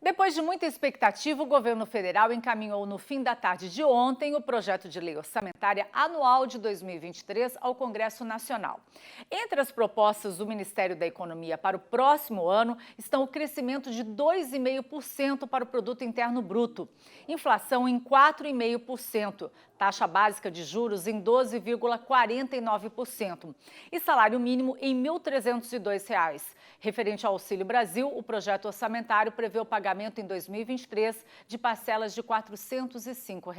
Depois de muita expectativa, o governo federal encaminhou no fim da tarde de ontem o projeto de lei orçamentária anual de 2023 ao Congresso Nacional. Entre as propostas do Ministério da Economia para o próximo ano estão o crescimento de 2,5% para o Produto Interno Bruto, inflação em 4,5%, taxa básica de juros em 12,49% e salário mínimo em R$ 1.302. Referente ao Auxílio Brasil, o projeto orçamentário prevê o pagamento em 2023 de parcelas de R$ 405.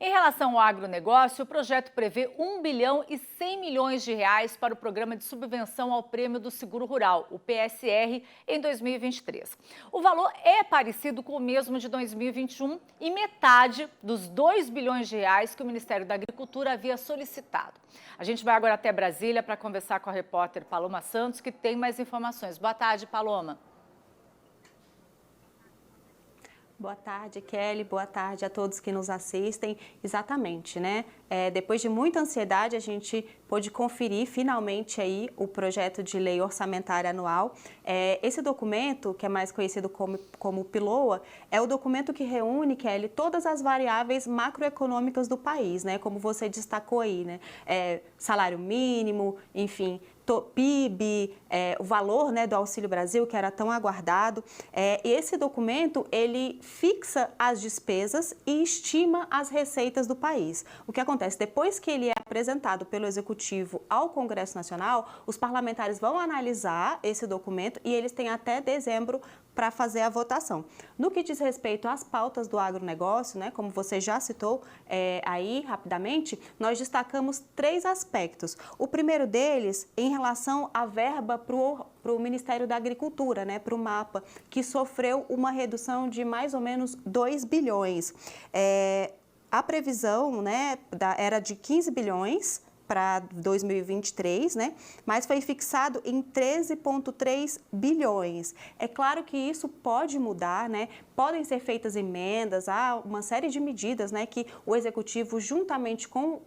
Em relação ao agronegócio, o projeto prevê R$ 1 bilhão e 100 milhões de reais para o Programa de Subvenção ao Prêmio do Seguro Rural, o PSR, em 2023. O valor é parecido com o mesmo de 2021 e metade dos 2 bilhões de reais que o Ministério da Agricultura havia solicitado. A gente vai agora até Brasília para conversar com a repórter Paloma Santos, que tem mais informações. Boa tarde, Paloma. Boa tarde, Kelly. Boa tarde a todos que nos assistem. Exatamente, né? Depois de muita ansiedade, a gente pôde conferir finalmente aí o projeto de lei orçamentária anual. Esse documento, que é mais conhecido como PILOA, é o documento que reúne, Kelly, todas as variáveis macroeconômicas do país, né? Como você destacou aí, né? Salário mínimo, enfim, PIB, o valor, né, do Auxílio Brasil, que era tão aguardado. Esse documento, ele fixa as despesas e estima as receitas do país. O que acontece? Depois que ele é apresentado pelo Executivo ao Congresso Nacional, os parlamentares vão analisar esse documento e eles têm até dezembro para fazer a votação. No que diz respeito às pautas do agronegócio, né, como você já citou aí rapidamente, nós destacamos 3 aspectos. O primeiro deles, em relação à verba para o Ministério da Agricultura, né, para o MAPA, que sofreu uma redução de mais ou menos 2 bilhões. A previsão, né, era de 15 bilhões para 2023, né? Mas foi fixado em 13,3 bilhões. É claro que isso pode mudar, né? Podem ser feitas emendas, há uma série de medidas, né, que o Executivo, juntamente com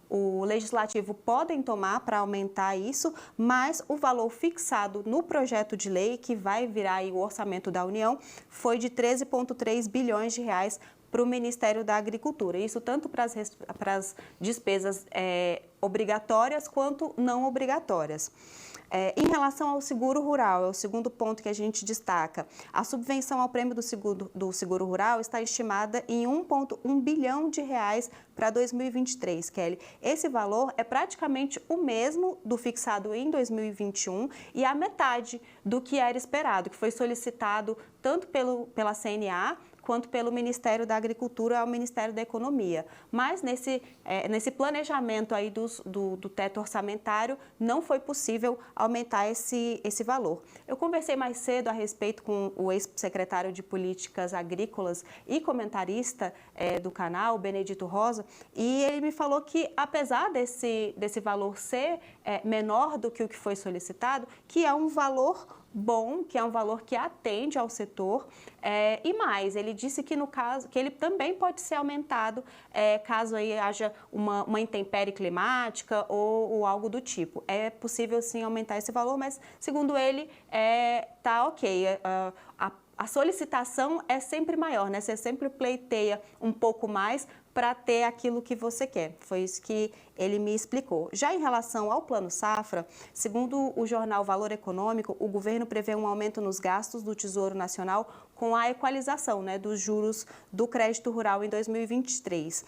o Legislativo, podem tomar para aumentar isso, mas o valor fixado no projeto de lei, que vai virar aí o orçamento da União, foi de 13,3 bilhões de reais para o Ministério da Agricultura. Isso tanto para as despesas obrigatórias quanto não obrigatórias. Em relação ao seguro rural, é o segundo ponto que a gente destaca. A subvenção ao prêmio do seguro rural está estimada em 1,1 bilhão de reais para 2023, Kelly. Esse valor é praticamente o mesmo do fixado em 2021 e a metade do que era esperado, que foi solicitado tanto pela CNA quanto pelo Ministério da Agricultura ao Ministério da Economia. Mas nesse planejamento aí do teto orçamentário, não foi possível aumentar esse valor. Eu conversei mais cedo a respeito com o ex-secretário de Políticas Agrícolas e comentarista do canal, Benedito Rosa, e ele me falou que, apesar desse valor ser menor do que o que foi solicitado, que é um valor bom, que é um valor que atende ao setor, e mais, ele disse que no caso, que ele também pode ser aumentado caso aí haja uma intempérie climática ou algo do tipo. É possível sim aumentar esse valor, mas segundo ele, tá ok. A solicitação é sempre maior, né? Você sempre pleiteia um pouco mais para ter aquilo que você quer. Foi isso que ele me explicou. Já em relação ao Plano Safra, segundo o jornal Valor Econômico, o governo prevê um aumento nos gastos do Tesouro Nacional com a equalização, né, dos juros do crédito rural em 2023.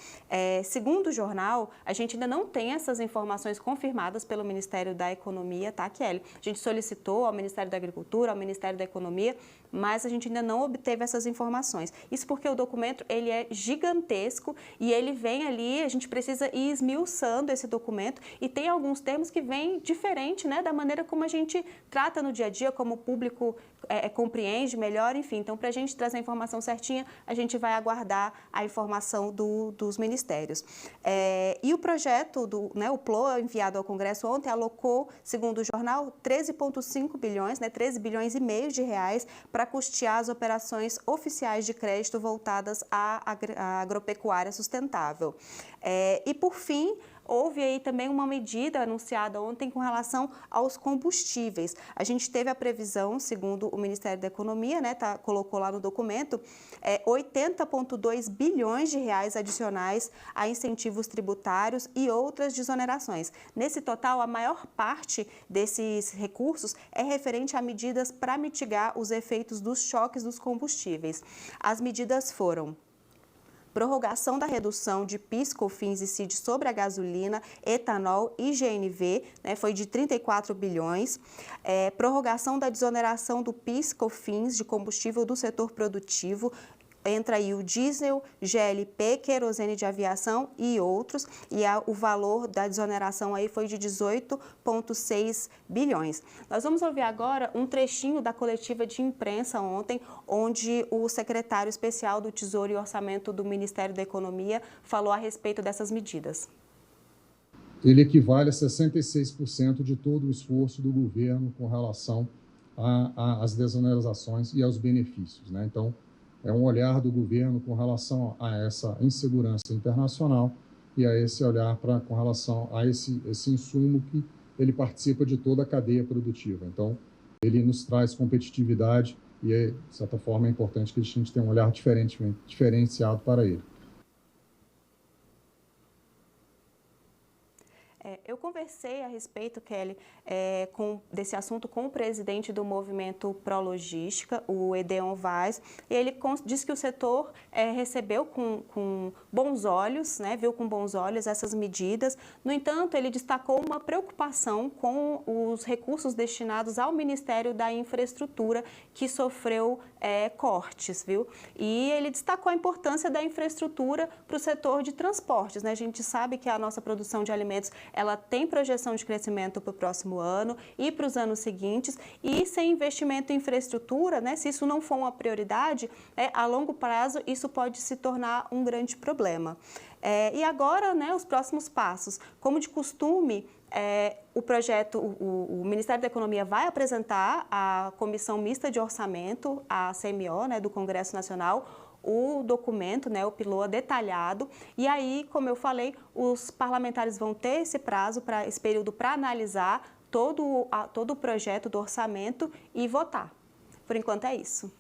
Segundo o jornal, a gente ainda não tem essas informações confirmadas pelo Ministério da Economia, tá, Kelly? A gente solicitou ao Ministério da Agricultura, ao Ministério da Economia, mas a gente ainda não obteve essas informações. Isso porque o documento, ele é gigantesco e ele vem ali, a gente precisa ir esmiuçando esse documento e tem alguns termos que vêm diferente, né, da maneira como a gente trata no dia a dia, como o público compreende melhor, enfim. Então, para a gente trazer a informação certinha, a gente vai aguardar a informação dos ministérios. E o projeto, o PLOA, enviado ao Congresso ontem, alocou, segundo o jornal, 13,5 bilhões, né, 13 bilhões e meio de reais para custear as operações oficiais de crédito voltadas à agropecuária sustentável. E, por fim, houve aí também uma medida anunciada ontem com relação aos combustíveis. A gente teve a previsão, segundo o Ministério da Economia, né, colocou lá no documento, 80,2 bilhões de reais adicionais a incentivos tributários e outras desonerações. Nesse total, a maior parte desses recursos é referente a medidas para mitigar os efeitos dos choques dos combustíveis. As medidas foram: prorrogação da redução de PIS, COFINS e CID sobre a gasolina, etanol e GNV, né, foi de 34 bilhões. Prorrogação da desoneração do PIS, COFINS de combustível do setor produtivo, entra aí o diesel, GLP, querosene de aviação e outros, e o valor da desoneração aí foi de 18,6 bilhões. Nós vamos ouvir agora um trechinho da coletiva de imprensa ontem, onde o secretário especial do Tesouro e Orçamento do Ministério da Economia falou a respeito dessas medidas. Ele equivale a 66% de todo o esforço do governo com relação às desonerações e aos benefícios, né? Então, é um olhar do governo com relação a essa insegurança internacional e a esse olhar com relação a esse insumo que ele participa de toda a cadeia produtiva. Então, ele nos traz competitividade e, de certa forma, é importante que a gente tenha um olhar diferenciado para ele. Eu conversei a respeito, Kelly, desse assunto com o presidente do movimento Prologística, o Edeon Vaz, e ele disse que o setor recebeu com bons olhos, né, viu com bons olhos essas medidas. No entanto, ele destacou uma preocupação com os recursos destinados ao Ministério da Infraestrutura, que sofreu cortes, viu? E ele destacou a importância da infraestrutura para o setor de transportes, né? A gente sabe que a nossa produção de alimentos ela tem projeção de crescimento para o próximo ano e para os anos seguintes, e sem investimento em infraestrutura, né, se isso não for uma prioridade, a longo prazo isso pode se tornar um grande problema. E agora, né, os próximos passos. Como de costume, o projeto, o Ministério da Economia vai apresentar à Comissão Mista de Orçamento, a CMO, né, do Congresso Nacional, o documento, né, o PILOA detalhado, e aí, como eu falei, os parlamentares vão ter esse período para analisar todo o projeto do orçamento e votar. Por enquanto é isso.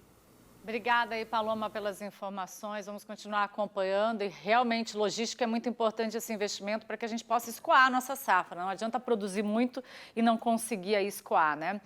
Obrigada aí, Paloma, pelas informações. Vamos continuar acompanhando e realmente logística é muito importante esse investimento para que a gente possa escoar a nossa safra. Não adianta produzir muito e não conseguir aí escoar, né?